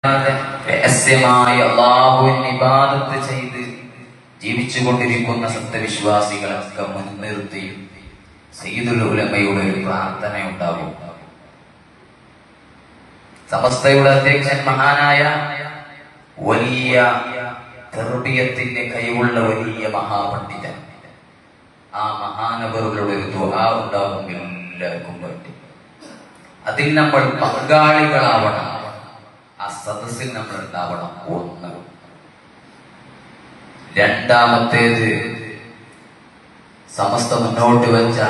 രഹസ്യമായി അല്ലാഹുവിനെ ഇബാദത്ത് ചെയ്ത് ജീവിച്ചുകൊണ്ടിരിക്കുന്ന സത്യവിശ്വാസികളൊക്കെ മുൻനിർത്തി സയ്യിദുൽ ഉലമയുടെ ഒരു പ്രാർത്ഥന ഉണ്ടാകും. സമസ്തയുടെ അധ്യക്ഷൻ മഹാനായ വലിയ തർബിയത്തിന്റെ കഴിവുള്ള വലിയ മഹാപണ്ഡിതൻ, ആ മഹാനവറുകളുടെ ഒരു ദുആ ഉണ്ടാകും എല്ലാവർക്കും വേണ്ടി. അതിൽ നമ്മൾ പങ്കാളികളാവണം, ആ സദസ്സിൽ നമ്മൾ ഉണ്ടാവണം. ഒന്ന്. രണ്ടാമത്തേത്, സമസ്ത മുന്നോട്ട് വെച്ച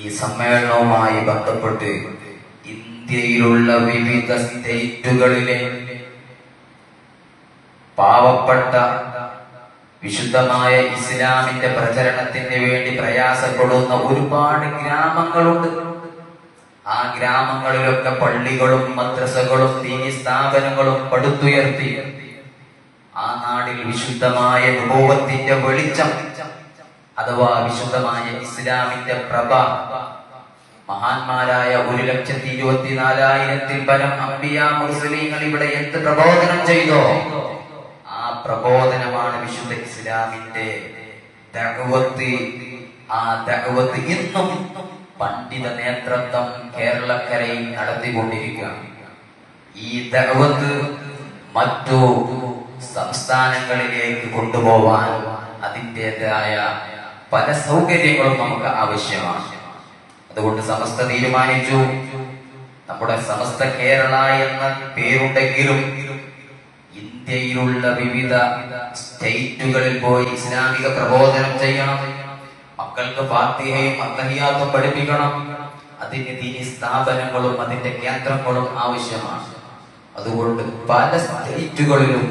ഈ സമ്മേളനവുമായി ബന്ധപ്പെട്ട് ഇന്ത്യയിലുള്ള വിവിധ സ്റ്റേറ്റുകളിലെ പാവപ്പെട്ട വിശുദ്ധമായ ഇസ്ലാമിന്റെ പ്രചരണത്തിന് വേണ്ടി പ്രയാസപ്പെടുന്ന ഒരുപാട് ഗ്രാമങ്ങളുണ്ട്. ആ ഗ്രാമങ്ങളിലൊക്കെ പള്ളികളും മദ്രസകളും ദീനി സ്ഥാപനങ്ങളും പടുത്തുയർത്തി ആ നാടിൽ വിശുദ്ധമായ നുബുവത്തിന്റെ വെളിച്ചം അഥവാ വിശുദ്ധമായ ഇസ്ലാമിന്റെ പ്രഭ മഹാന്മാരായ 1,24,000-ൽ പരം അംബിയാ മുർസലീങ്ങൾ ഇവിടെ എന്ത് പ്രബോധനം ചെയ്തോ ആ പ്രബോധനമാണ് വിശുദ്ധ ഇസ്ലാമിന്റെ ദഅവത്ത്. ആ ദഅവത്ത് ഇന്നും പണ്ഡിത നേതൃത്വം കേരളക്കരയിൽ നടത്തിക്കൊണ്ടിരിക്കുകയാണ്. ഈ ദഅവത്ത് മറ്റു സംസ്ഥാനങ്ങളിലേക്ക് കൊണ്ടുപോവാൻ അതിൻ്റെതായ പല സൗകര്യങ്ങളും നമുക്ക് ആവശ്യമാണ്. അതുകൊണ്ട് സമസ്ത തീരുമാനിച്ചു, നമ്മുടെ സമസ്ത കേരള എന്ന പേരുണ്ടെങ്കിലും ഇന്ത്യയിലുള്ള വിവിധ സ്റ്റേറ്റുകളിൽ പോയി ഇസ്ലാമിക പ്രബോധനം ചെയ്യണം. മക്കൾക്ക് ഫാത്തിഹയും അത്തഹിയാത്തും പഠിപ്പിക്കണം. അതിന് ദീനി സ്ഥാപനങ്ങളും അതിന്റെ കേന്ദ്രങ്ങളും ആവശ്യമാണ്. അതുകൊണ്ട് പല സ്റ്റേറ്റുകളിലും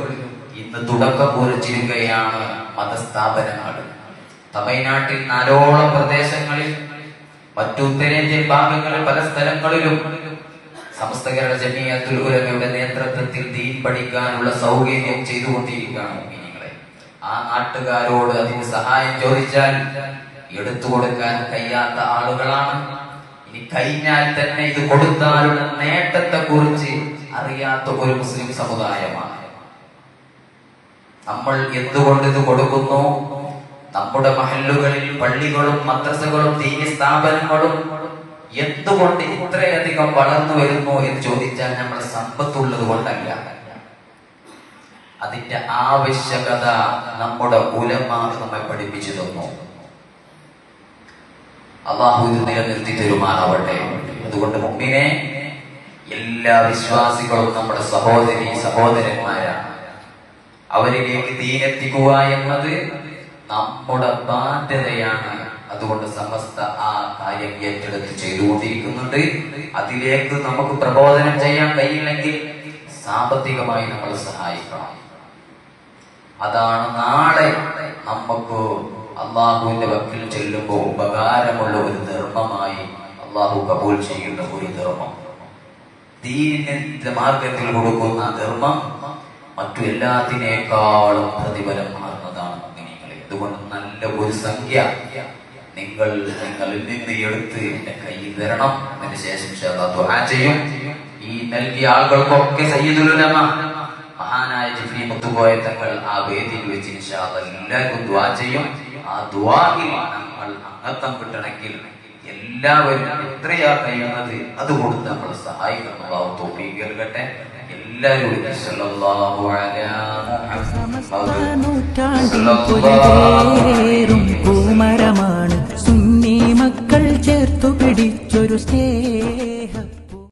ഇന്ന് തുടക്കം കുറിച്ചിരിക്കുകയാണ് മതസ്ഥാപനങ്ങൾ. തമിഴ്നാട്ടിൽ 4ഓളം പ്രദേശങ്ങളിൽ, മറ്റു ഉത്തരേന്ത്യൻ ഭാഗങ്ങളിൽ പല സ്ഥലങ്ങളിലും സമസ്ത കേരള ജമിയത്തുൽ ഉലമയുടെ നേതൃത്വത്തിൽ ദീൻ പഠിക്കാനുള്ള സൗകര്യം ചെയ്തുകൊണ്ടിരിക്കുകയാണ്. ആ നാട്ടുകാരോട് അതിന് സഹായം ചോദിച്ചാൽ എടുത്തു കൊടുക്കാൻ കഴിയാത്ത ആളുകളാണ്. ഇനി കഴിഞ്ഞാൽ തന്നെ ഇത് കൊടുത്താലുള്ള നേട്ടത്തെ കുറിച്ച് അറിയാത്ത ഒരു മുസ്ലിം സമുദായമാണ്. നമ്മൾ എന്തുകൊണ്ട് ഇത് കൊടുക്കുന്നു? നമ്മുടെ മഹല്ലുകളിൽ പള്ളികളും മദ്രസകളും ദീനി സ്ഥാപനങ്ങളും എന്തുകൊണ്ട് ഇത്രയധികം വളർന്നു വരുന്നു എന്ന് ചോദിച്ചാൽ നമ്മൾ സമ്പത്തുള്ളത് കൊണ്ടല്ല. അതിന്റെ ആവശ്യകത നമ്മുടെ ഉലമാ നമ്മെ പഠിപ്പിച്ചു തന്നു. അല്ലാഹു ഇത് നിലനിർത്തി തരുമാറാവട്ടെ. അതുകൊണ്ട് മുമ്പിനെ എല്ലാ വിശ്വാസികളും നമ്മുടെ സഹോദരി സഹോദരന്മാരാണ്. അവരിലേക്ക് ദീനെത്തിക്കുക എന്നത് നമ്മുടെ ബാധ്യതയാണ്. അതുകൊണ്ട് സമസ്ത ആ കാര്യം ഏറ്റെടുത്ത് ചെയ്തുകൊണ്ടിരിക്കുന്നുണ്ട്. അതിലേക്ക് നമുക്ക് പ്രബോധനം ചെയ്യാൻ കഴിയില്ലെങ്കിൽ സാമ്പത്തികമായി നമ്മൾ സഹായിക്കണം. അതാണ് നാളെ നമുക്ക് അള്ളാഹുവിന്റെ വക്കിൽ ചെല്ലുമ്പോൾ ഉപകാരമുള്ള ഒരു ധർമ്മമായി അള്ളാഹു കബൂൽ ചെയ്യുന്ന ഒരു ധർമ്മം. ദീനിന്റെ മാർഗത്തിൽ കൊടുക്കുന്ന ധർമ്മം മറ്റു എല്ലാത്തിനേക്കാളും പ്രതിഫലം മാറുന്നതാണ്. അതുകൊണ്ട് നല്ല ഒരു സംഖ്യ നിങ്ങളിൽ നിന്ന് എടുത്ത് എന്റെ കയ്യിൽ തരണം. അതിനുശേഷം ദുആ ചെയ്യും. ഈ നൽകിയ ആളുകൾക്കൊക്കെ സയ്യിദുൽ ഉലമ മഹാനായ ജിഫ്രി മുത്തുകോയ തങ്ങൾ ആ വേദിയിൽ വെച്ച് ഇൻഷാ അല്ലാഹ് എല്ലാവർക്കും ദുആ ചെയ്യും. ആ ദുആയിൽ നമ്മൾ അംഗത്വം കിട്ടണമെങ്കിൽ എല്ലാവരും എത്രയാ കഴിയുന്നത് അതുകൊണ്ട് നമ്മൾ സഹായിക്കണം. അല്ലാഹു തൗഫീഖ് നൽകട്ടെ. എല്ലാവരും സല്ലല്ലാഹു അലൈഹി പൂമരമാണ് സുന്നി മക്കൾ ചേർത്തു പിടിച്ചൊരു സ്നേഹം.